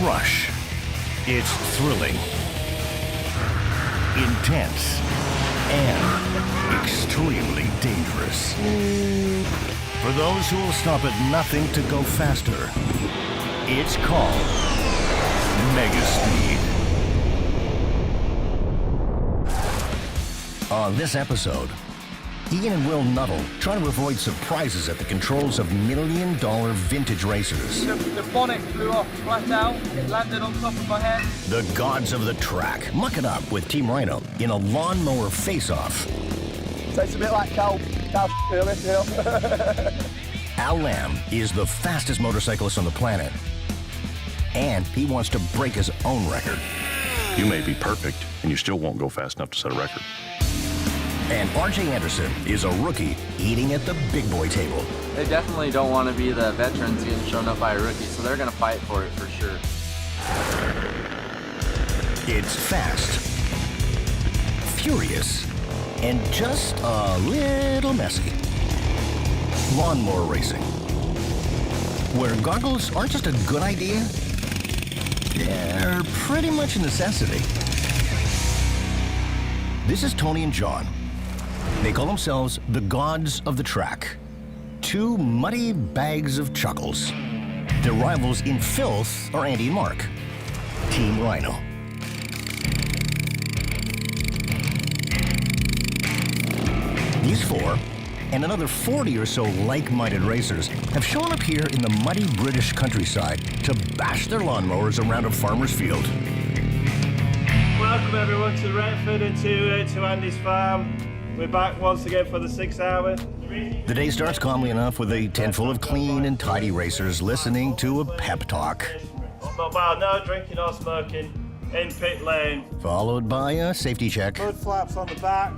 rush. It's thrilling, intense, and extremely dangerous. For those who will stop at nothing to go faster, it's called Mega Speed. On this episode, Ian and Will Nuttall try to avoid surprises at the controls of million-dollar vintage racers. The bonnet flew off flat out, it landed on top of my head. The gods of the track muck it up with Team Rhino in a lawnmower face-off. So it's a bit like cow really, you know? Al Lamb is the fastest motorcyclist on the planet, and he wants to break his own record. You may be perfect, and you still won't go fast enough to set a record. And R.J. Anderson is a rookie eating at the big boy table. They definitely don't want to be the veterans getting shown up by a rookie, so they're going to fight for it for sure. It's fast, furious, and just a little messy. Lawnmower racing, where goggles aren't just a good idea, they're pretty much a necessity. This is Tony and John. They call themselves the gods of the track. Two muddy bags of chuckles. Their rivals in filth are Andy and Mark, Team Rhino. These four, and another 40 or so like-minded racers, have shown up here in the muddy British countryside to bash their lawnmowers around a farmer's field. Welcome everyone to Retford and to Andy's farm. We're back once again for the 6 hour. The day starts calmly enough with a tent full of clean and tidy racers listening to a pep talk. Well, no drinking or smoking in pit lane. Followed by a safety check. Hood flaps on the back.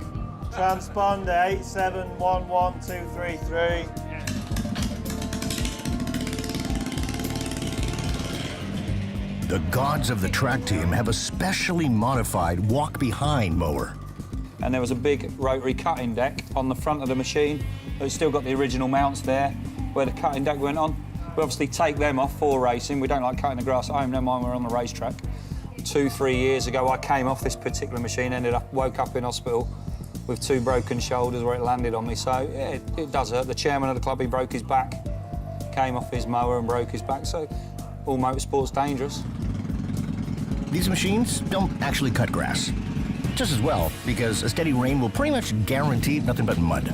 Transponder 8711233. The gods of the track team have a specially modified walk-behind mower. And there was a big rotary cutting deck on the front of the machine. It's still got the original mounts there where the cutting deck went on. We obviously take them off for racing. We don't like cutting the grass at home, never mind we're on the racetrack. 2-3 years ago, I came off this particular machine, woke up in hospital with 2 broken shoulders where it landed on me. So yeah, it does hurt. The chairman of the club, he broke his back, came off his mower and broke his back. So all motorsport's dangerous. These machines don't actually cut grass. Just as well, because a steady rain will pretty much guarantee nothing but mud.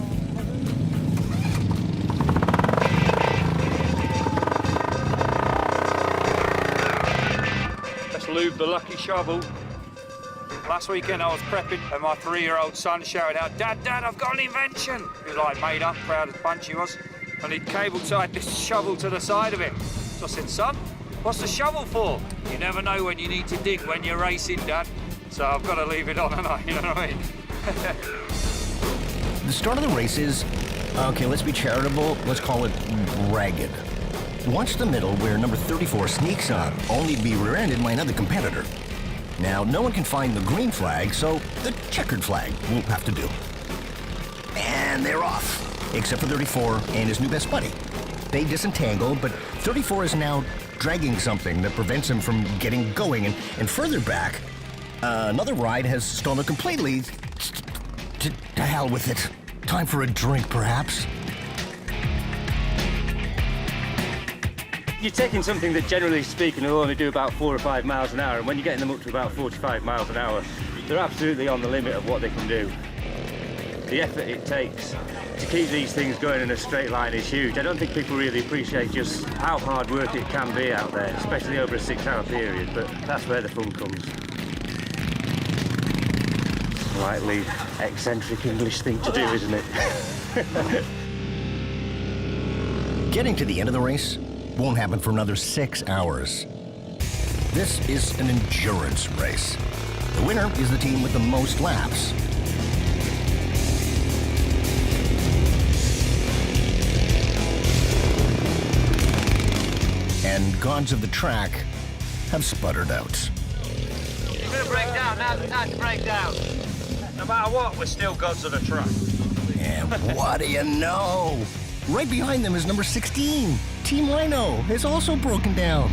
Let's lube the lucky shovel. Last weekend I was prepping and my 3-year-old son shouted out, Dad, I've got an invention. He was like made up, proud as punch he was. And he'd cable tied this shovel to the side of him. So I said, son, what's the shovel for? You never know when you need to dig when you're racing, Dad. So I've got to leave it on, haven't I? You know what I mean? The start of the race is, okay, let's be charitable, let's call it ragged. Watch the middle where number 34 sneaks up, only to be rear-ended by another competitor. Now, no one can find the green flag, so the checkered flag will have to do. And they're off, except for 34 and his new best buddy. They disentangle, but 34 is now dragging something that prevents him from getting going, and further back, another ride has stalled it completely. To hell with it. Time for a drink, perhaps. You're taking something that, generally speaking, will only do about 4 or 5 miles an hour, and when you're getting them up to about 45 miles an hour, they're absolutely on the limit of what they can do. The effort it takes to keep these things going in a straight line is huge. I don't think people really appreciate just how hard work it can be out there, especially over a 6-hour period, but that's where the fun comes. Slightly eccentric English thing to do, isn't it? Getting to the end of the race won't happen for another 6 hours. This is an endurance race. The winner is the team with the most laps. And gods of the track have sputtered out. You're gonna break down, now's the time to break down. No matter what, we're still gods of the track. And what do you know? Right behind them is number 16. Team Rhino has also broken down.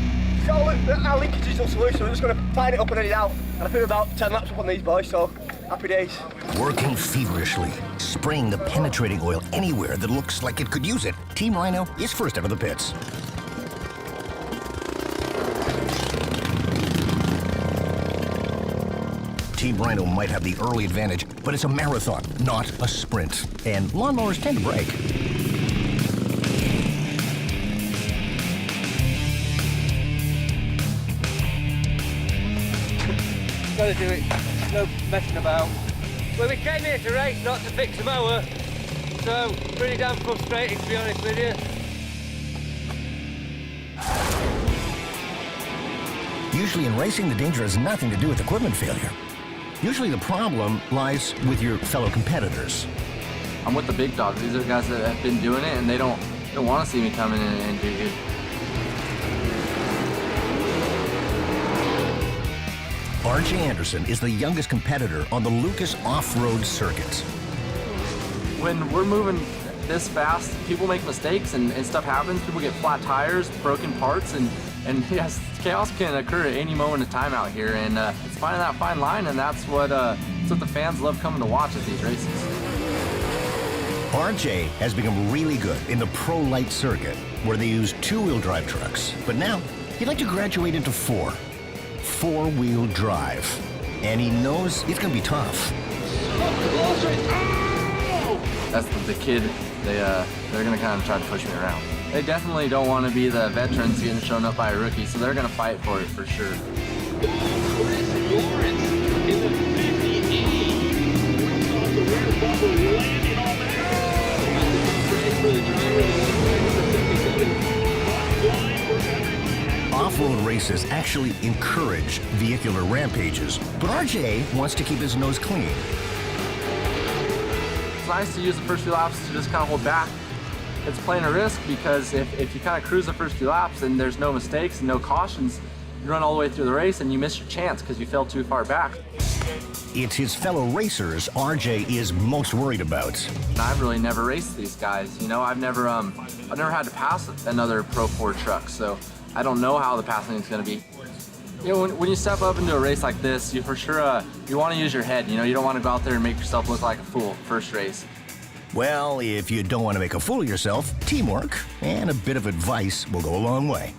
Joel, our linkage is no solution. We're just going to tighten it up and head out. And I feel about 10 laps up on these boys, so happy days. Working feverishly, spraying the penetrating oil anywhere that looks like it could use it, Team Rhino is first out of the pits. Team Rhino might have the early advantage, but it's a marathon, not a sprint. And lawnmowers tend to break. Gotta do it. No messing about. Well, we came here to race, not to fix a mower. So, pretty damn frustrating, to be honest with you. Usually in racing, the danger has nothing to do with equipment failure. Usually the problem lies with your fellow competitors. I'm with the big dogs. These are guys that have been doing it, and they don't want to see me come in and do good. RJ Anderson is the youngest competitor on the Lucas off-road circuit. When we're moving this fast, people make mistakes and stuff happens. People get flat tires, broken parts, and yes, chaos can occur at any moment of time out here. And it's finding that fine line, and that's what the fans love coming to watch at these races. RJ has become really good in the pro light circuit, where they use two-wheel drive trucks. But now, he'd like to graduate into four-wheel drive. And he knows it's gonna be tough. That's the kid. They're gonna kind of try to push me around. They definitely don't want to be the veterans getting shown up by a rookie, so they're gonna fight for it for sure. Off-road races actually encourage vehicular rampages, but RJ wants to keep his nose clean. It's nice to use the first few laps to just kind of hold back. It's playing a risk because if you kind of cruise the first few laps and there's no mistakes and no cautions, you run all the way through the race and you miss your chance because you fell too far back. It's his fellow racers RJ is most worried about. I've really never raced these guys. You know, I've never had to pass another Pro 4 truck, so I don't know how the passing is going to be. You know, when you step up into a race like this, you for sure you want to use your head. You know, you don't want to go out there and make yourself look like a fool first race. Well, if you don't want to make a fool of yourself, teamwork and a bit of advice will go a long way.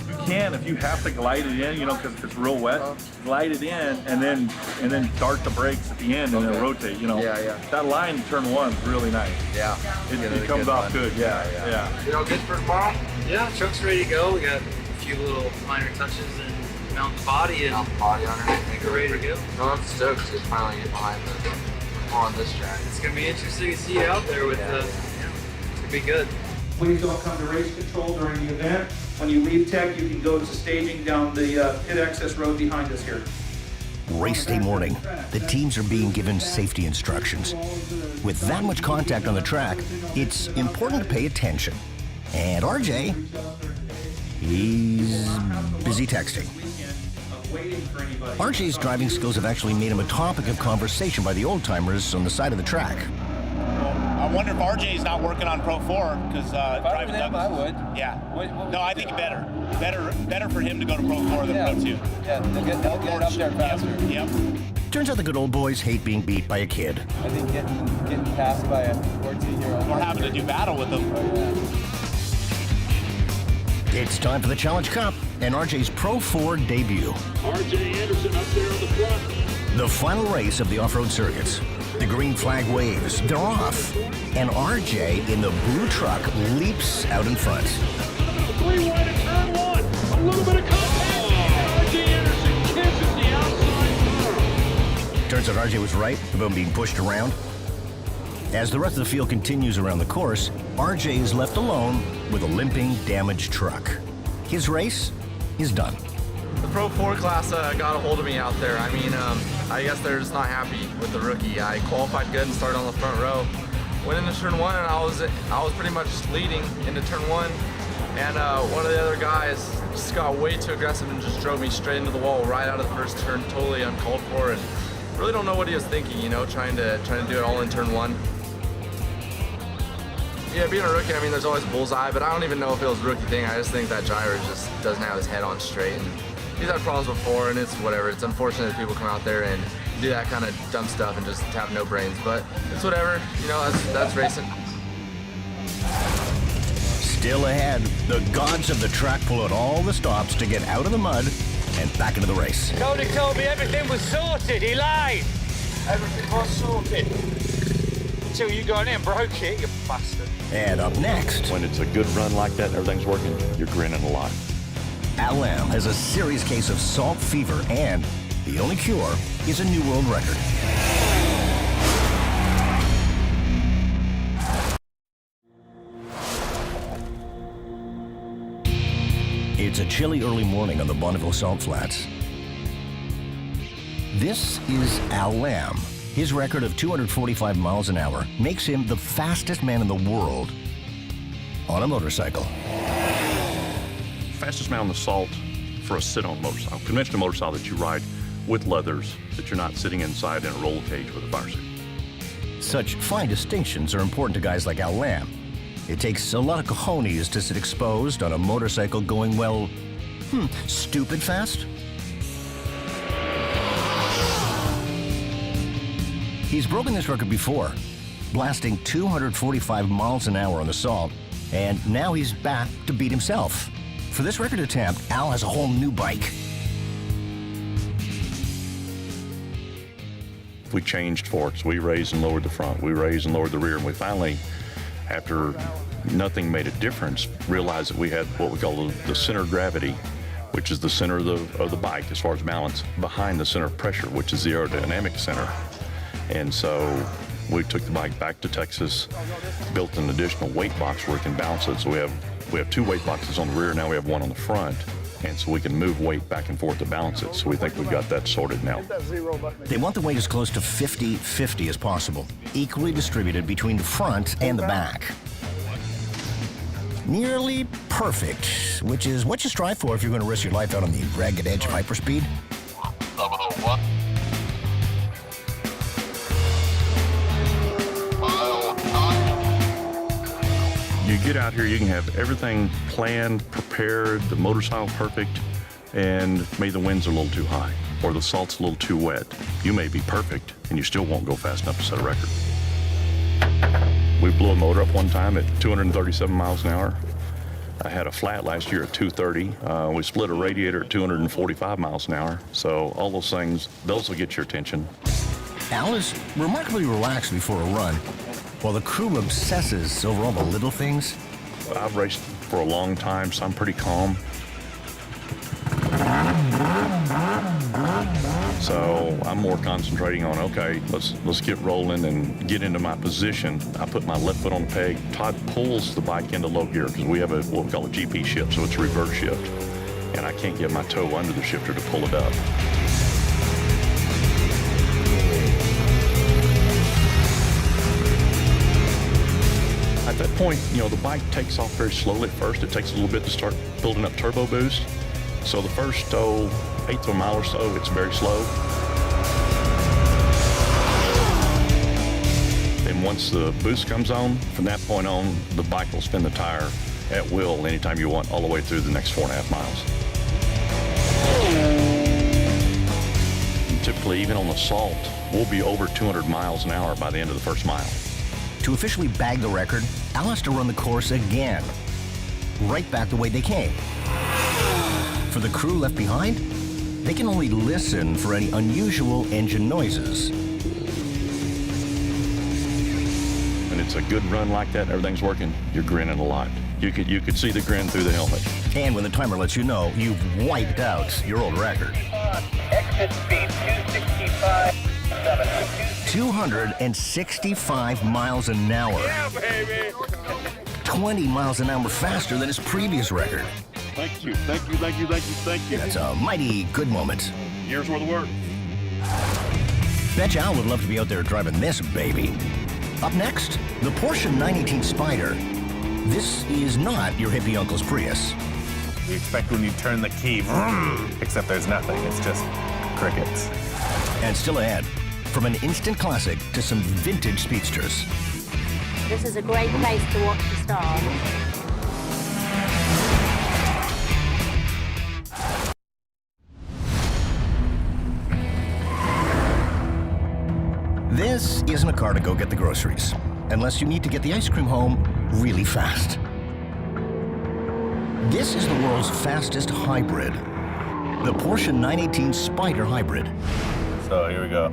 You can, if you have to glide it in, you know, because it's real wet, glide it in and then dart the brakes at the end and then rotate, you know. Yeah. That line in turn 1 is really nice. Yeah. It comes off good, yeah. You all good for tomorrow? Yeah, truck's ready to go. We got a few little minor touches and mount the body and underneath. we're ready to go. No, I'm stoked to finally get behind on this track. It's gonna be interesting to see you out there with it's gonna be good. Please don't come to race control during the event. When you leave tech, you can go to staging down the pit access road behind us here. Race day morning, the teams are being given safety instructions. With that much contact on the track, it's important to pay attention. And RJ, he's busy texting. RJ's driving skills have actually made him a topic of conversation by the old-timers on the side of the track. I wonder if RJ's not working on Pro 4 because driving Douglas. I would. Yeah. No, I think better for him to go to Pro 4 than Pro 2. Yeah, they'll get up there faster. Yep. Turns out the good old boys hate being beat by a kid. I think getting passed by a 14-year-old. Or having to do battle with them. It's time for the Challenge Cup and RJ's Pro 4 debut. RJ Anderson up there on the front. The final race of the off-road circuits. The green flag waves, they're off. And RJ in the blue truck leaps out in front. 3 wide at turn 1. A little bit of contact. RJ Anderson kisses the outside corner. Turns out RJ was right about being pushed around. As the rest of the field continues around the course, RJ is left alone with a limping, damaged truck. His race is done. The Pro 4 class got a hold of me out there. I mean, I guess they're just not happy with the rookie. I qualified good and started on the front row. Went into turn 1 and I was pretty much leading into turn 1. And one of the other guys just got way too aggressive and just drove me straight into the wall right out of the first turn, totally uncalled for. And really don't know what he was thinking, you know, trying to do it all in turn 1. Yeah, being a rookie, I mean, there's always bullseye, but I don't even know if it was a rookie thing. I just think that driver just doesn't have his head on straight. And he's had problems before, and it's whatever. It's unfortunate that people come out there and do that kind of dumb stuff and just have no brains, but it's whatever. You know, that's racing. Still ahead, the gods of the track pull out all the stops to get out of the mud and back into the race. Tony told me everything was sorted. He lied. Everything was sorted. Until you got in and broke it, you bastard. And up next, When it's a good run like that and everything's working, you're grinning a lot. Al Lamb has a serious case of salt fever, and the only cure is a new world record. It's a chilly early morning on the Bonneville Salt Flats. This is Al Lamb. His record of 245 miles an hour makes him the fastest man in the world on a motorcycle. Fastest man on the salt for a sit-on motorcycle. Conventional motorcycle that you ride with leathers, that you're not sitting inside in a roll cage with a fire suit. Such fine distinctions are important to guys like Al Lamb. It takes a lot of cojones to sit exposed on a motorcycle going, well, stupid fast. He's broken this record before, blasting 245 miles an hour on the salt, and now he's back to beat himself. For this record attempt, Al has a whole new bike. We changed forks. We raised and lowered the front. We raised and lowered the rear. And we finally, after nothing made a difference, realized that we had what we call the center of gravity, which is the center of the bike as far as balance, behind the center of pressure, which is the aerodynamic center. And so we took the bike back to Texas, built an additional weight box where we can balance it. So we have two weight boxes on the rear, now we have one on the front. And so we can move weight back and forth to balance it. So we think we've got that sorted now. They want the weight as close to 50-50 as possible, equally distributed between the front and the back. Nearly perfect, which is what you strive for if you're going to risk your life out on the ragged edge of hyperspeed. You get out here, you can have everything planned, prepared, the motorcycle perfect, and maybe the winds are a little too high or the salt's a little too wet. You may be perfect and you still won't go fast enough to set a record. We blew a motor up one time at 237 miles an hour. I had a flat last year at 230. We split a radiator at 245 miles an hour. So all those things, those will get your attention. Al is remarkably relaxed before a run, while the crew obsesses over all the little things. I've raced for a long time, so I'm pretty calm. So I'm more concentrating on, okay, let's get rolling and get into my position. I put my left foot on the peg. Todd pulls the bike into low gear because we have what we call a GP shift, so it's a reverse shift. And I can't get my toe under the shifter to pull it up. At that point, the bike takes off very slowly at first. It takes a little bit to start building up turbo boost. So the first eighth of a mile or so, it's very slow. Then once the boost comes on, from that point on, the bike will spin the tire at will anytime you want, all the way through the next 4.5 miles. And typically, even on the salt, we'll be over 200 miles an hour by the end of the first mile. To officially bag the record, Al has to run the course again, right back the way they came. For the crew left behind, they can only listen for any unusual engine noises. When it's a good run like that and everything's working, you're grinning a lot. You could see the grin through the helmet. And when the timer lets you know you've wiped out your old record. Exit speed 265. 265 miles an hour. Yeah, baby. 20 miles an hour faster than his previous record. Thank you, thank you, thank you, thank you, thank you. That's a mighty good moment. Years worth of work. Bet Al would love to be out there driving this baby. Up next, the Porsche 918 Spyder. This is not your hippie uncle's Prius. You expect when you turn the key, vroom, except there's nothing. It's just crickets. And still ahead, from an instant classic to some vintage speedsters. This is a great place to watch the stars. This isn't a car to go get the groceries, unless you need to get the ice cream home really fast. This is the world's fastest hybrid, the Porsche 918 Spyder Hybrid. So here we go.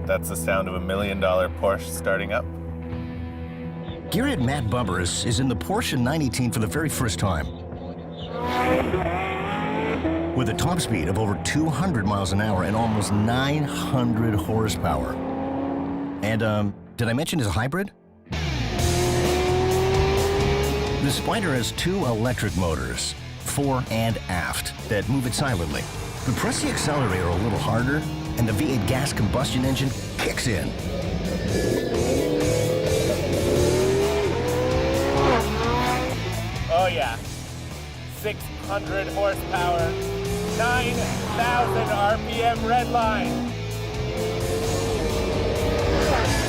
That's the sound of $1 million Porsche starting up. Gearhead Matt Bubbers is in the Porsche 918 for the very first time. With a top speed of over 200 miles an hour and almost 900 horsepower. And, did I mention it's a hybrid? The Spyder has 2 electric motors, fore and aft, that move it silently. But press the accelerator a little harder, and the V8 gas combustion engine kicks in. Oh yeah, 600 horsepower, 9,000 RPM red line.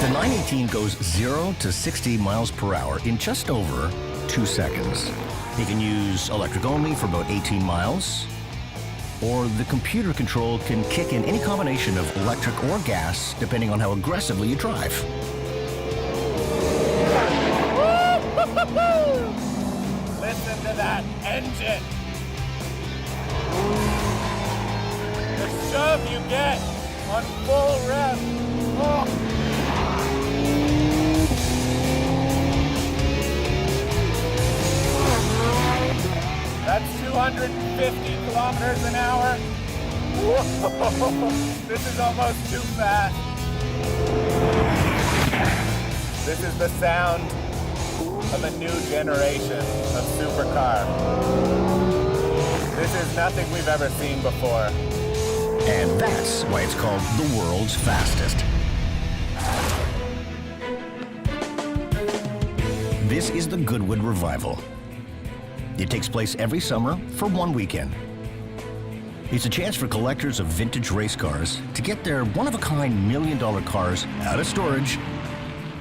The 918 goes 0 to 60 miles per hour in just over 2 seconds. You can use electric only for about 18 miles, or the computer control can kick in any combination of electric or gas, depending on how aggressively you drive. Listen to that engine. The shove you get on full rev. Oh. That's 250 kilometers an hour. Whoa. This is almost too fast. This is the sound of a new generation of supercar. This is nothing we've ever seen before. And that's why it's called the world's fastest. This is the Goodwood Revival. It takes place every summer for 1 weekend. It's a chance for collectors of vintage race cars to get their one-of-a-kind $1 million cars out of storage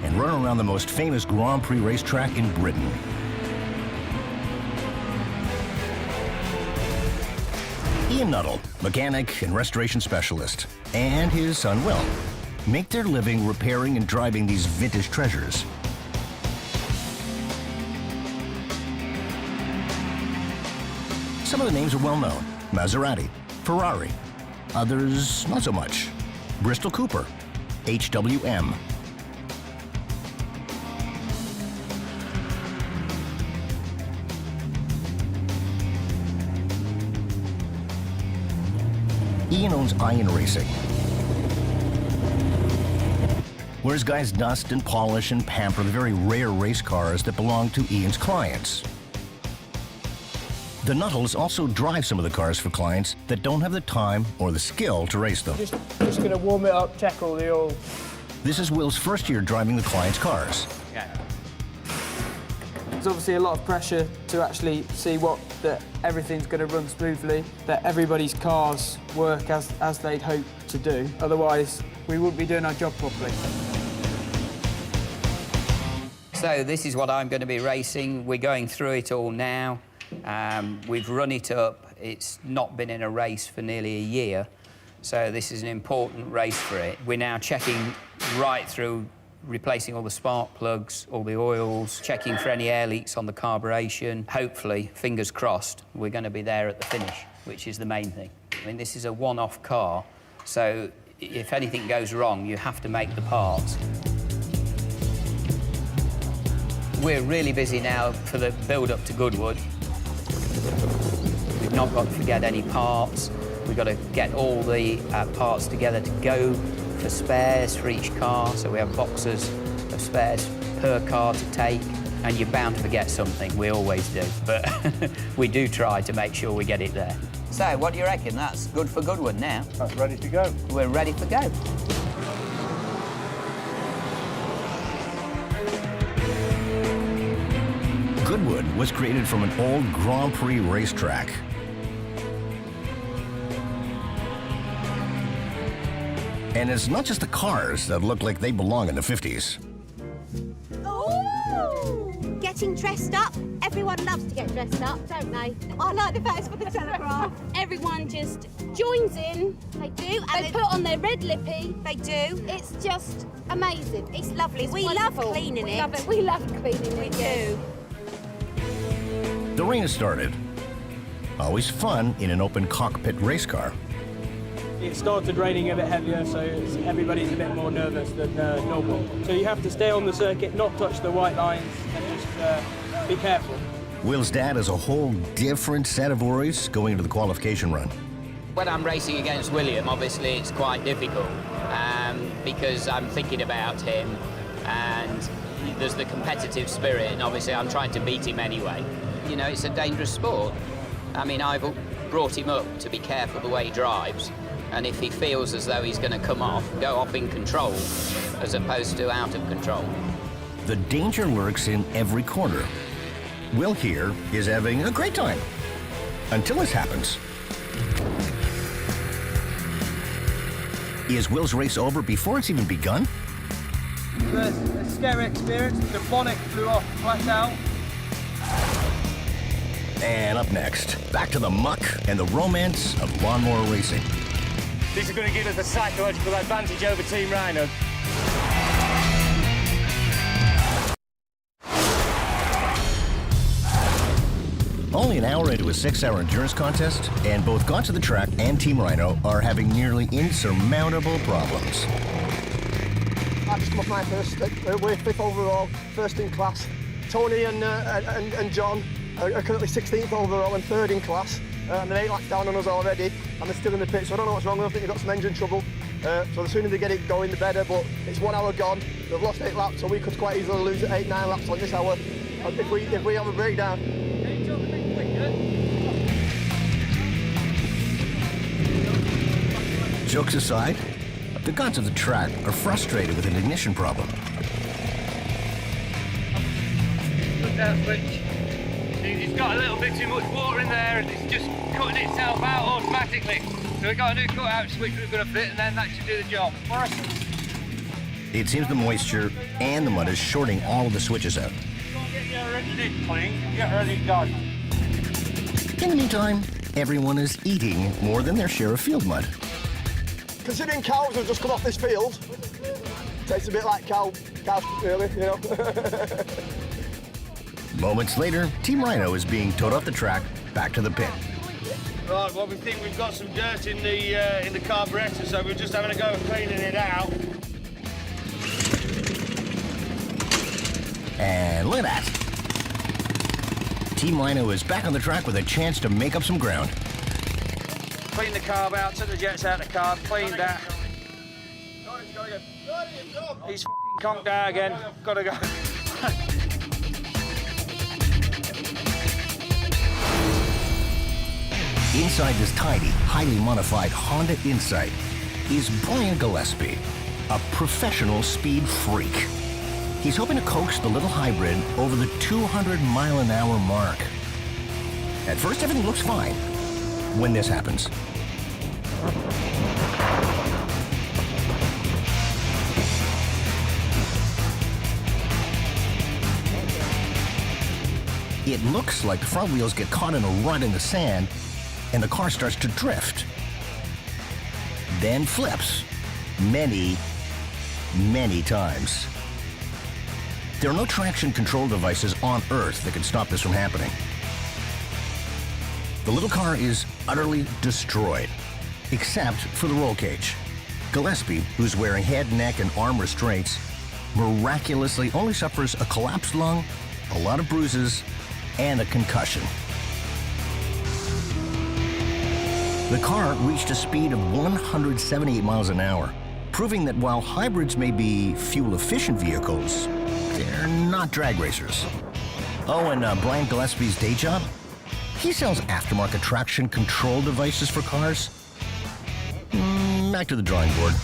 and run around the most famous Grand Prix racetrack in Britain. Ian Nuttall, mechanic and restoration specialist, and his son Will, make their living repairing and driving these vintage treasures. Some of the names are well known: Maserati, Ferrari, others not so much. Bristol Cooper, HWM. Ian owns Iron Racing, where his guys dust and polish and pamper the very rare race cars that belong to Ian's clients. The Nuttals also drive some of the cars for clients that don't have the time or the skill to race them. Just gonna warm it up, check all the oil. This is Will's first year driving the client's cars. There's obviously a lot of pressure to actually see that everything's going to run smoothly, that everybody's cars work as they'd hope to do. Otherwise, we wouldn't be doing our job properly. So this is what I'm going to be racing. We're going through it all now. We've run it up. It's not been in a race for nearly a year, so this is an important race for it. We're now checking right through, replacing all the spark plugs, all the oils, checking for any air leaks on the carburation. Hopefully, fingers crossed, we're going to be there at the finish, which is the main thing. I mean, this is a one-off car, so if anything goes wrong, you have to make the parts. We're really busy now for the build-up to Goodwood. We've not got to forget any parts. We've got to get all the parts together to go for spares for each car, so we have boxes of spares per car to take, and you're bound to forget something. We always do, but we do try to make sure we get it there. So, what do you reckon? That's good for Goodwood now? That's ready to go. We're ready for go. Goodwood was created from an old Grand Prix racetrack. And it's not just the cars that look like they belong in the 50s. Ooh! Getting dressed up. Everyone loves to get dressed up, don't they? I like the photos for the Telegraph. Everyone just joins in. They do. And they put on their red lippy. They do. It's just amazing. It's lovely. We love cleaning it. Love it. We love cleaning it. We do. The rain has started. Always fun in an open cockpit race car. It started raining a bit heavier, so everybody's a bit more nervous than normal. So you have to stay on the circuit, not touch the white lines, and just be careful. Will's dad has a whole different set of worries going into the qualification run. When I'm racing against William, obviously it's quite difficult because I'm thinking about him and there's the competitive spirit, and obviously I'm trying to beat him anyway. You know, it's a dangerous sport. I mean, I've brought him up to be careful the way he drives, and if he feels as though he's going to go off in control as opposed to out of control. The danger lurks in every corner. Will here is having a great time until this happens. Is Will's race over before it's even begun? It was a scary experience. The bonnet flew off flat out. And up next, back to the muck and the romance of lawnmower racing. This is going to give us a psychological advantage over Team Rhino. Only an hour into a 6-hour endurance contest, and both Gone to the Track and Team Rhino are having nearly insurmountable problems. I just come off my first stick. We're 5th overall, first in class. Tony and John are currently 16th overall and 3rd in class. And they're 8 laps down on us already, and they're still in the pit, so I don't know what's wrong with them. I think they've got some engine trouble. So the sooner they get it going, the better, but it's 1 hour gone. They've lost 8 laps, so we could quite easily lose 8-9 laps on this hour if we have a breakdown. Jokes aside, the Gods of the Track are frustrated with an ignition problem. Put that switch. It's got a little bit too much water in there and it's just cutting itself out automatically. So we've got a new cut-out switch we're going to fit and then that should do the job. It seems the moisture and the mud is shorting all of the switches out. Get your engine clean, get ready to go. In the meantime, everyone is eating more than their share of field mud. Considering cows have just come off this field, tastes a bit like cow really, you know. Moments later, Team Rhino is being towed off the track back to the pit. Right, well, we think we've got some dirt in the carburetor, so we're just having a go at cleaning it out. And look at that. Team Rhino is back on the track with a chance to make up some ground. Cleaned the carb out, took the jets out of the carb, cleaned that. He's f***ing conked out again. Gotta go. Inside this tiny, highly modified Honda Insight is Brian Gillespie, a professional speed freak. He's hoping to coax the little hybrid over the 200-mile-an-hour mark. At first, everything looks fine when this happens. It looks like the front wheels get caught in a rut in the sand and the car starts to drift. Then flips many, many times. There are no traction control devices on Earth that can stop this from happening. The little car is utterly destroyed, except for the roll cage. Gillespie, who's wearing head, neck, and arm restraints, miraculously only suffers a collapsed lung, a lot of bruises, and a concussion. The car reached a speed of 178 miles an hour, proving that while hybrids may be fuel-efficient vehicles, they're not drag racers. Oh, and Brian Gillespie's day job? He sells aftermarket traction control devices for cars. Back to the drawing board.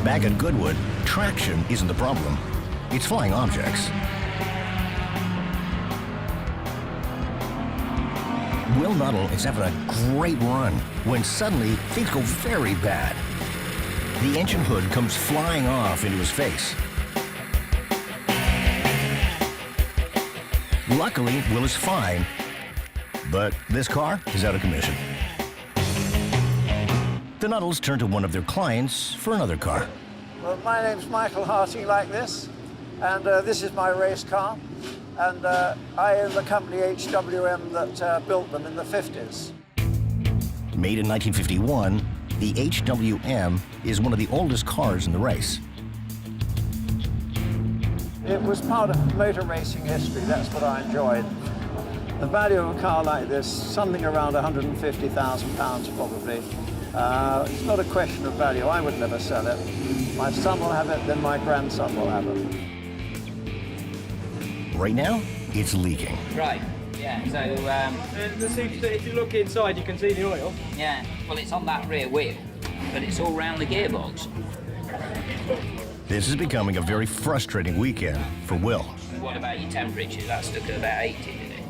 Back Back at Goodwood, traction isn't the problem. It's flying objects. Will Nuttall is having a great run when suddenly things go very bad. The engine hood comes flying off into his face. Luckily, Will is fine, but this car is out of commission. The Nuttals turn to one of their clients for another car. Well, my name's Michael Harting, like this, and this is my race car. And I own the company HWM that built them in the 50s. Made in 1951, the HWM is one of the oldest cars in the race. It was part of motor racing history. That's what I enjoyed. The value of a car like this, something around £150,000 probably. It's not a question of value. I would never sell it. My son will have it, then my grandson will have it. Right now, it's leaking. Right, yeah, so... if you look inside, you can see the oil. Yeah, well, it's on that rear wheel, but it's all round the gearbox. This is becoming a very frustrating weekend for Will. What about your temperature? That stuck at about 80, did it?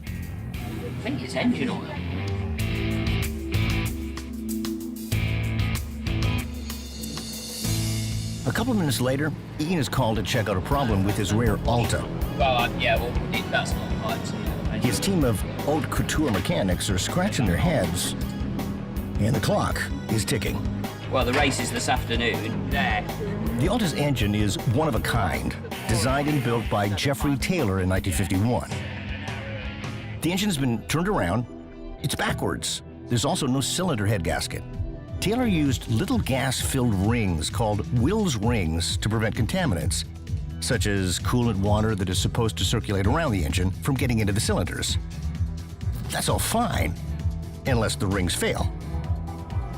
I think it's engine oil. A couple of minutes later, Ian is called to check out a problem with his rear Alta. Well, that's not right. His team of haute couture mechanics are scratching their heads, and the clock is ticking. Well, the race is this afternoon. There. The Alta's engine is one of a kind, designed and built by Jeffrey Taylor in 1951. The engine has been turned around. It's backwards. There's also no cylinder head gasket. Taylor used little gas-filled rings called Will's rings to prevent contaminants, such as coolant water that is supposed to circulate around the engine from getting into the cylinders. That's all fine, unless the rings fail.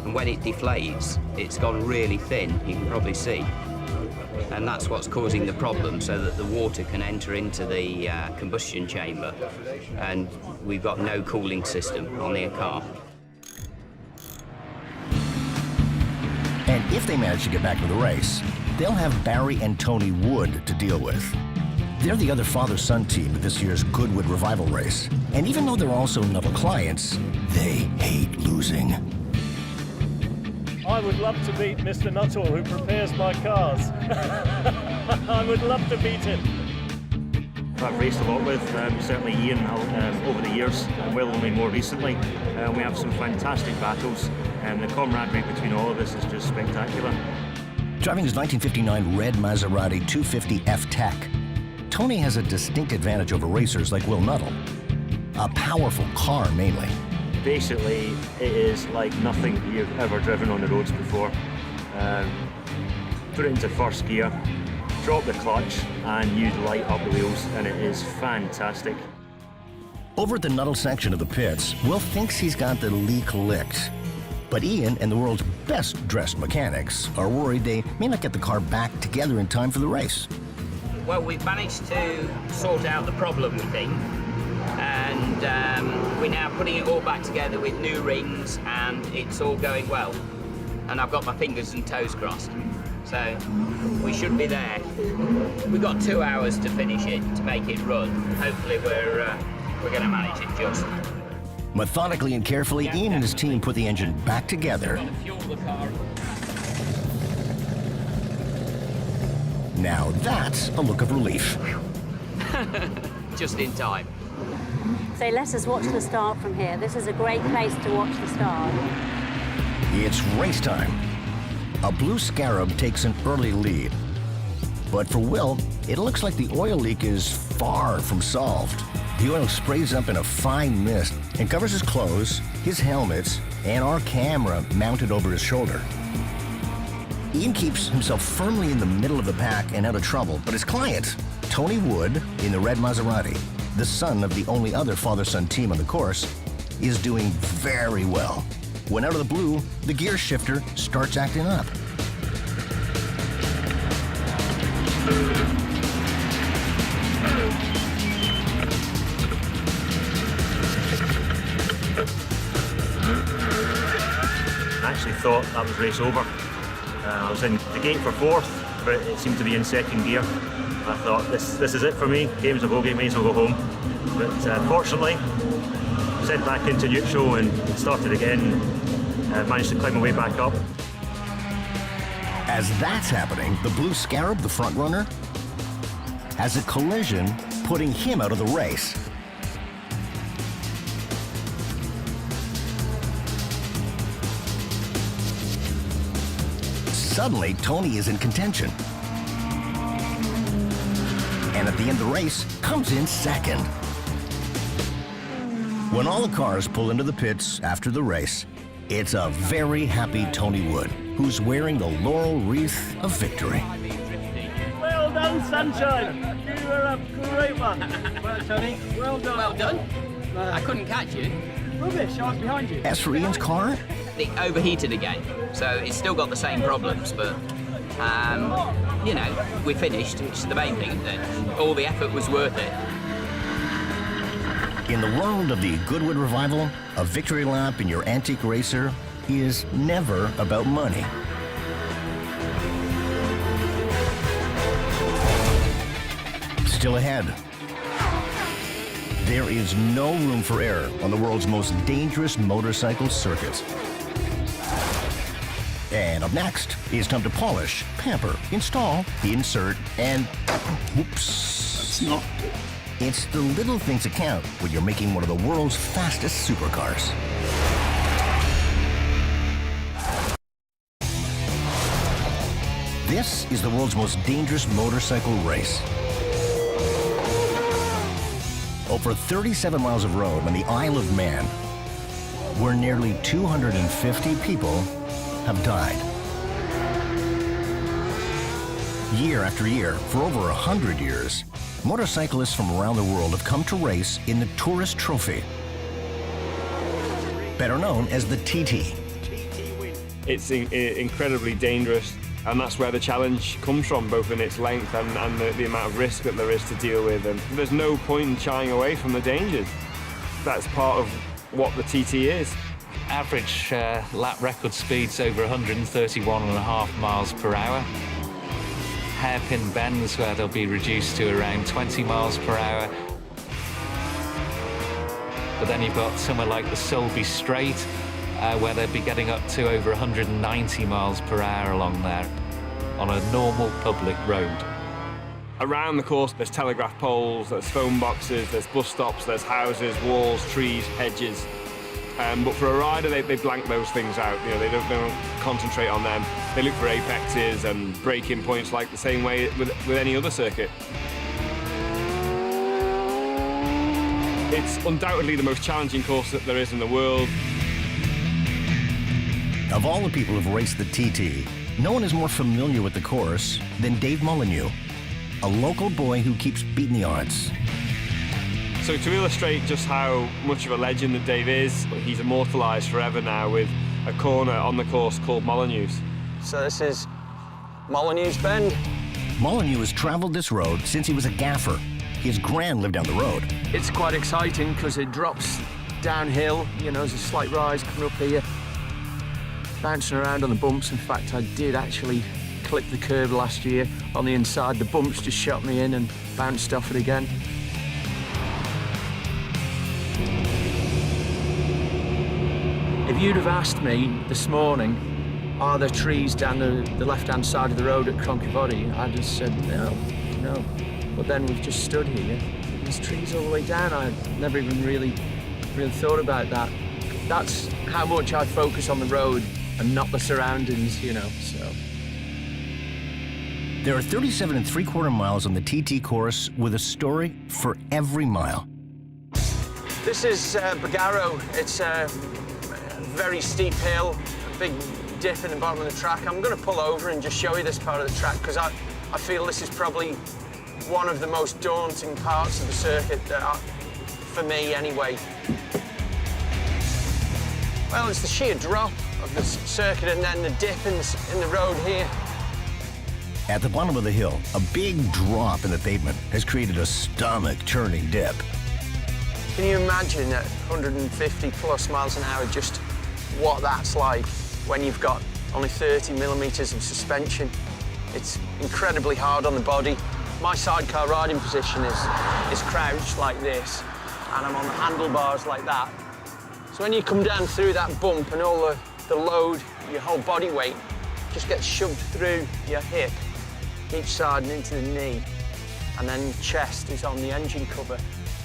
And when it deflates, it's gone really thin, you can probably see. And that's what's causing the problem, so that the water can enter into the combustion chamber. And we've got no cooling system on the car. And if they manage to get back to the race, they'll have Barry and Tony Wood to deal with. They're the other father-son team at this year's Goodwood Revival race. And even though they're also Nuttall clients, they hate losing. I would love to beat Mr. Nuttall, who prepares my cars. I would love to beat him. I've raced a lot with, certainly Ian over the years, and Will only more recently. We have some fantastic battles, and the camaraderie between all of us is just spectacular. Driving his 1959 red Maserati 250F Tech, Tony has a distinct advantage over racers like Will Nuttall. A powerful car, mainly. Basically, it is like nothing you've ever driven on the roads before. Put it into first gear, drop the clutch, and you light up the wheels, and it is fantastic. Over at the Nuttall section of the pits, Will thinks he's got the leak licked. But Ian and the world's best-dressed mechanics are worried they may not get the car back together in time for the race. Well, we've managed to sort out the problem, we think. And we're now putting it all back together with new rings, and it's all going well. And I've got my fingers and toes crossed. So we should be there. We've got 2 hours to finish it, to make it run. Hopefully we're going to manage it just. Methodically and carefully, Ian and his team put the engine back together. Now that's a look of relief. Just in time. So let us watch the start from here. This is a great place to watch the start. It's race time. A blue Scarab takes an early lead. But for Will, it looks like the oil leak is far from solved. The oil sprays up in a fine mist and covers his clothes, his helmets, and our camera mounted over his shoulder. Ian keeps himself firmly in the middle of the pack and out of trouble, but his client, Tony Wood, in the red Maserati, the son of the only other father-son team on the course, is doing very well. When out of the blue, the gear shifter starts acting up. I actually thought that was race over. I was in the gate for 4th, but it seemed to be in 2nd gear. I thought, this is it for me. Game's a bogey, may as well go home. But fortunately, sent back into neutral and started again. Managed to climb my way back up. As that's happening, the blue Scarab, the front runner, has a collision, putting him out of the race. Suddenly, Tony is in contention. And at the end of the race, comes in 2nd. When all the cars pull into the pits after the race, it's a very happy Tony Wood, who's wearing the laurel wreath of victory. Well done, Sunshine. You were a great one. Well, Tony, well done. Well done. I couldn't catch you. Rubbish, I was behind you. As for Ian's car, It overheated again, so it's still got the same problems, but you know, we finished, which is the main thing, and all the effort was worth it. in the world of the Goodwood revival, a victory lap in your antique racer is never about money. Still ahead, there is no room for error on the world's most dangerous motorcycle circuits. And up next, it's time to polish, pamper, install, insert, and whoops. That's not good. It's the little things that count when you're making one of the world's fastest supercars. This is the world's most dangerous motorcycle race. Over 37 miles of road on the Isle of Man, where nearly 250 people have died. Year after year, for over 100 years, motorcyclists from around the world have come to race in the Tourist Trophy, better known as the TT. It's incredibly dangerous, and that's where the challenge comes from, both in its length and the amount of risk that there is to deal with. And there's no point in shying away from the dangers. That's part of what the TT is. Average lap record speed's over 131.5 miles per hour. Hairpin bends where they'll be reduced to around 20 miles per hour. But then you've got somewhere like the Sulby Straight, where they'll be getting up to over 190 miles per hour along there on a normal public road. Around the course, there's telegraph poles, there's phone boxes, there's bus stops, there's houses, walls, trees, hedges. But for a rider, they blank those things out. You know, they don't concentrate on them. They look for apexes and break-in points like the same way with any other circuit. It's undoubtedly the most challenging course that there is in the world. Of all the people who've raced the TT, no one is more familiar with the course than Dave Molyneux, a local boy who keeps beating the odds. So to illustrate just how much of a legend that Dave is, he's immortalised forever now with a corner on the course called Molyneux's. So this is Molyneux's Bend. Molyneux has travelled this road since he was a gaffer. His gran lived down the road. It's quite exciting because it drops downhill, you know, there's a slight rise coming up here. Bouncing around on the bumps. In fact, I did actually clip the curb last year on the inside. The bumps just shot me in and bounced off it again. If you'd have asked me this morning, are there trees down the left-hand side of the road at Cronky, I'd have said no. But then we've just stood here. There's trees all the way down. I never even really thought about that. That's how much I focus on the road and not the surroundings, you know, so. There are 37 3/4 miles on the TT course with a story for every mile. This is Bagarrow. It's a very steep hill, a big dip in the bottom of the track. I'm going to pull over and just show you this part of the track because I feel this is probably one of the most daunting parts of the circuit, for me anyway. Well, it's the sheer drop of the circuit and then the dip in the road here. At the bottom of the hill, a big drop in the pavement has created a stomach-turning dip. Can you imagine at 150 plus miles an hour just what that's like when you've got only 30 millimeters of suspension. It's incredibly hard on the body. My sidecar riding position is crouched like this, and I'm on the handlebars like that. So when you come down through that bump and all the load, your whole body weight just gets shoved through your hip, each side and into the knee, and then your chest is on the engine cover.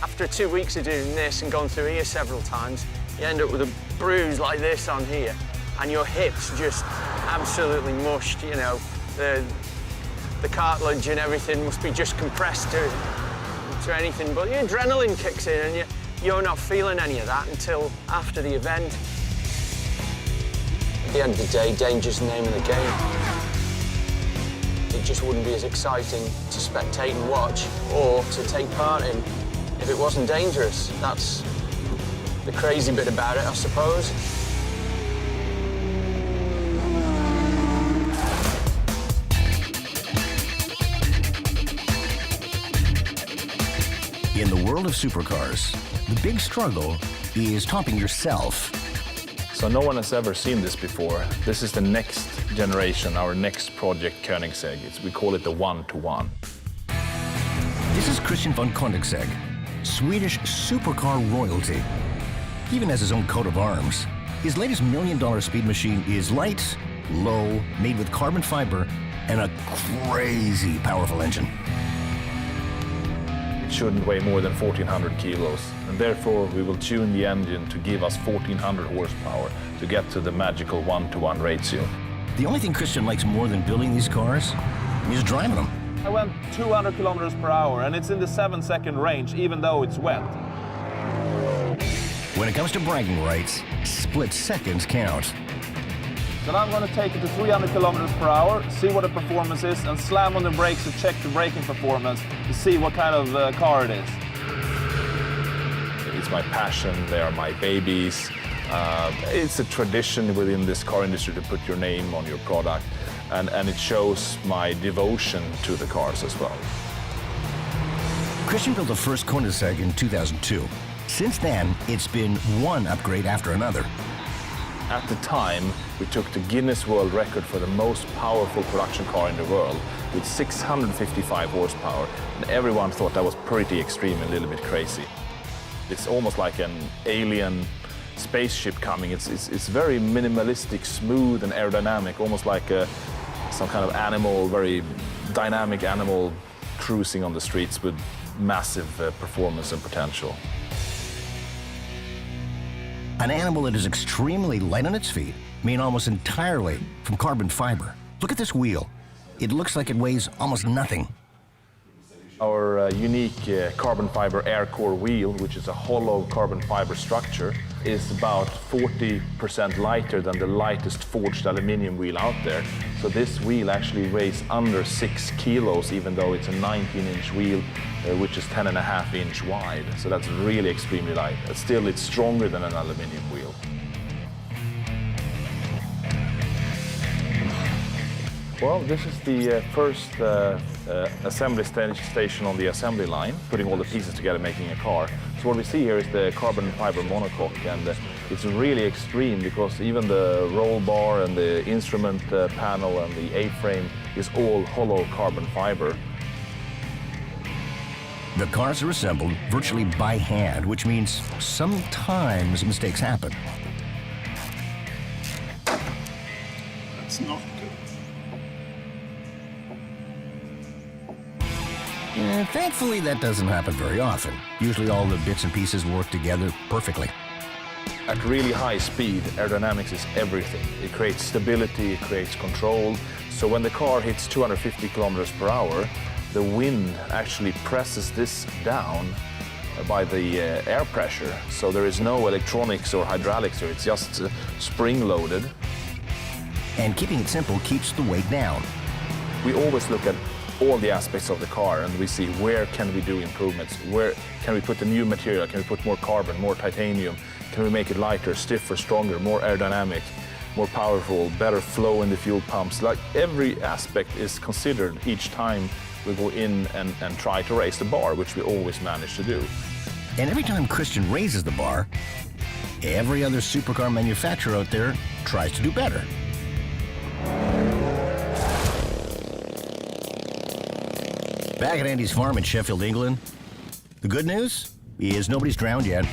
After 2 weeks of doing this and going through here several times, you end up with a bruise like this on here, and your hips just absolutely mushed, you know. The cartilage and everything must be just compressed to anything, but the adrenaline kicks in and you're not feeling any of that until after the event. At the end of the day, danger's the name of the game. It just wouldn't be as exciting to spectate and watch or to take part in if it wasn't dangerous. That's the crazy bit about it, I suppose. In the world of supercars, the big struggle is topping yourself. So no one has ever seen this before. This is the next generation, our next project, Koenigsegg. We call it the 1-to-1. This is Christian von Koenigsegg, Swedish supercar royalty. He even has his own coat of arms. His latest $1 million speed machine is light, low, made with carbon fiber, and a crazy powerful engine. It shouldn't weigh more than 1,400 kilos, and therefore we will tune the engine to give us 1,400 horsepower to get to the magical 1-to-1 ratio. The only thing Christian likes more than building these cars is driving them. I went 200 kilometers per hour, and it's in the 7-second range, even though it's wet. When it comes to bragging rights, split seconds count. Then I'm going to take it to 300 kilometers per hour, see what the performance is, and slam on the brakes to check the braking performance to see what kind of car it is. It's my passion, they are my babies. It's a tradition within this car industry to put your name on your product, and it shows my devotion to the cars as well. Christian built the first Koenigsegg in 2002. Since then, it's been one upgrade after another. At the time, we took the Guinness World Record for the most powerful production car in the world with 655 horsepower, and everyone thought that was pretty extreme and a little bit crazy. It's almost like an alien spaceship coming. It's very minimalistic, smooth and aerodynamic, almost like some kind of animal, very dynamic animal cruising on the streets with massive performance and potential. An animal that is extremely light on its feet, made almost entirely from carbon fiber. Look at this wheel. It looks like it weighs almost nothing. Our unique carbon fiber air core wheel, which is a hollow carbon fiber structure, is about 40% lighter than the lightest forged aluminium wheel out there. So this wheel actually weighs under 6 kilos, even though it's a 19-inch wheel, which is 10.5-inch wide. So that's really extremely light. But still, it's stronger than an aluminium wheel. Well, this is the first assembly station on the assembly line, putting all the pieces together, making a car. So what we see here is the carbon fiber monocoque, and it's really extreme because even the roll bar and the instrument panel and the A-frame is all hollow carbon fiber. The cars are assembled virtually by hand, which means sometimes mistakes happen. That's not good. Thankfully, that doesn't happen very often. Usually all the bits and pieces work together perfectly. At really high speed, aerodynamics is everything. It creates stability, it creates control. So when the car hits 250 kilometers per hour, the wind actually presses this down by the air pressure. So there is no electronics or hydraulics here, it's just spring-loaded. And keeping it simple keeps the weight down. We always look at all the aspects of the car and we see where can we do improvements, where can we put a new material, can we put more carbon, more titanium, can we make it lighter, stiffer, stronger, more aerodynamic, more powerful, better flow in the fuel pumps. Like every aspect is considered each time we go in and try to raise the bar, which we always manage to do. And every time Christian raises the bar, every other supercar manufacturer out there tries to do better. Back at Andy's farm in Sheffield, England. The good news is nobody's drowned yet.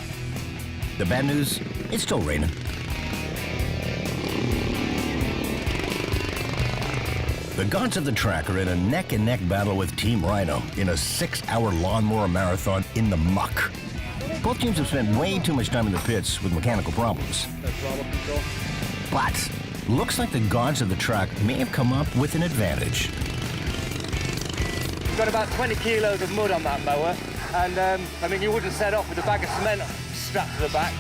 The bad news, it's still raining. The gods of the track are in a neck-and-neck battle with Team Rhino in a 6-hour lawnmower marathon in the muck. Both teams have spent way too much time in the pits with mechanical problems. But looks like the gods of the track may have come up with an advantage. We've got about 20 kilos of mud on that mower, and I mean, you wouldn't set off with a bag of cement strapped to the back.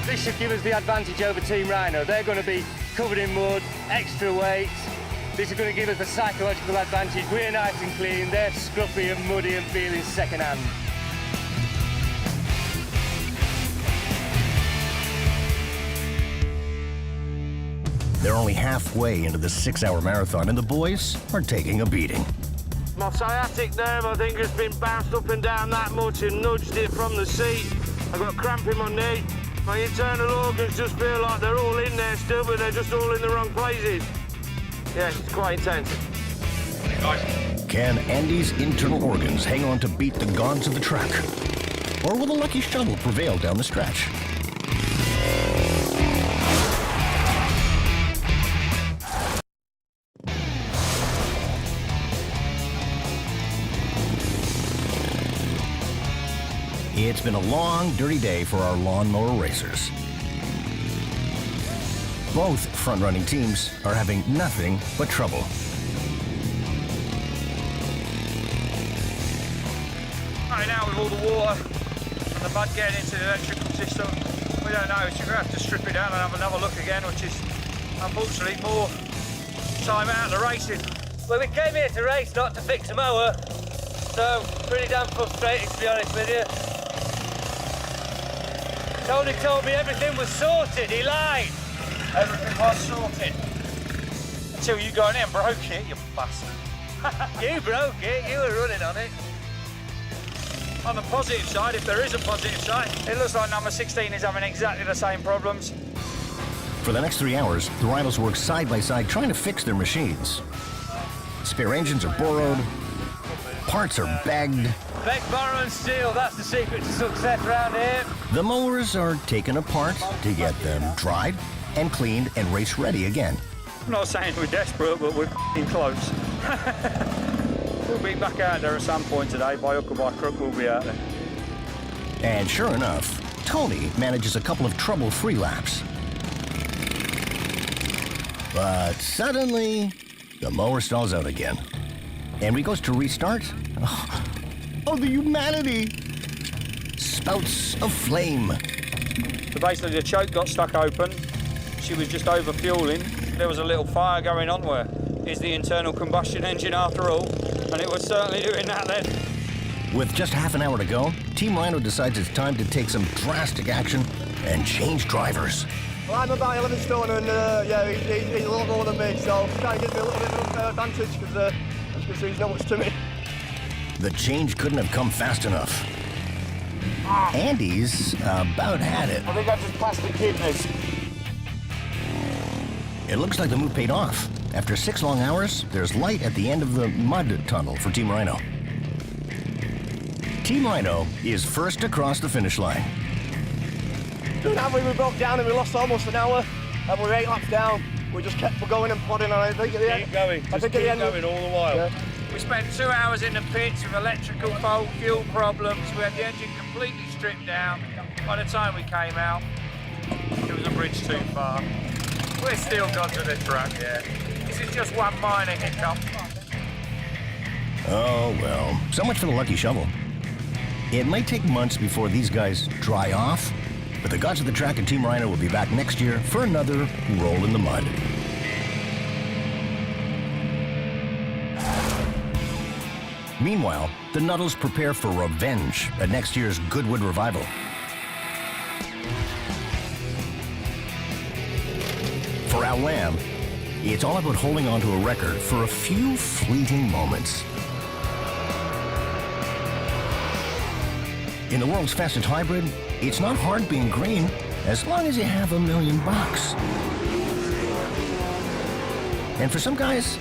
This should give us the advantage over Team Rhino. They're going to be covered in mud, extra weight. This is going to give us a psychological advantage. We're nice and clean, they're scruffy and muddy and feeling second-hand. They're only halfway into the 6-hour marathon, and the boys are taking a beating. My sciatic nerve, I think, has been bounced up and down that much and nudged it from the seat. I've got cramp in my knee. My internal organs just feel like they're all in there still, but they're just all in the wrong places. Yeah, it's quite intense. Can Andy's internal organs hang on to beat the gods of the track? Or will the lucky shovel prevail down the stretch? It's been a long, dirty day for our lawnmower racers. Both front-running teams are having nothing but trouble. Right now, with all the water and the mud getting into the electrical system, we don't know. So we're going to have to strip it down and have another look again, which is unfortunately more time out of the racing. Well, we came here to race, not to fix a mower, so pretty damn frustrating, to be honest with you. Tony told me everything was sorted, he lied. Everything was sorted. Until you got in and broke it, you bastard. You broke it, you were running on it. On the positive side, if there is a positive side, it looks like number 16 is having exactly the same problems. For the next 3 hours, the rivals work side by side trying to fix their machines. Spare engines are borrowed, parts are begged. Beg, borrow and steal, that's the secret to success around here. The mowers are taken apart to get them dried and cleaned and race ready again. I'm not saying we're desperate, but we're f***ing close. We'll be back out there at some point today, by hook or by crook, we'll be out there. And sure enough, Tony manages a couple of trouble-free laps. But suddenly, the mower stalls out again. And when he goes to restart, oh, the humanity! Spouts of flame. So basically the choke got stuck open, she was just over fueling, there was a little fire going on where is the internal combustion engine after all, and it was certainly doing that then. With just half an hour to go, Team Rhino decides it's time to take some drastic action and change drivers. Well, I'm about 11 stone and yeah, he's a lot more than me, so try and get me a little bit of advantage because as you can see, he's not much to me. The change couldn't have come fast enough. Andy's about had it. I think I just passed the kidneys. It looks like the move paid off. After 6 long hours, there's light at the end of the mud tunnel for Team Rhino. Team Rhino is first across the finish line. We broke down and we lost almost an hour, and we were 8 laps down. We just kept going and plodding, and I think at the end... Keep going, just keep going all the while. Yeah. We spent 2 hours in the pits with electrical fault, fuel problems. We had the engine completely stripped down. By the time we came out, it was a bridge too far. We're still gods of the track, yeah. This is just one minor hiccup. Oh, well, so much for the lucky shovel. It might take months before these guys dry off, but the gods of the track and Team Rhino will be back next year for another roll in the mud. Meanwhile, the Nuttles prepare for revenge at next year's Goodwood revival. For Al Lamb, it's all about holding on to a record for a few fleeting moments. In the world's fastest hybrid, it's not hard being green as long as you have $1 million. And for some guys,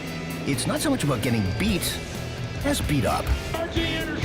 it's not so much about getting beat as beat up. RJ Anderson.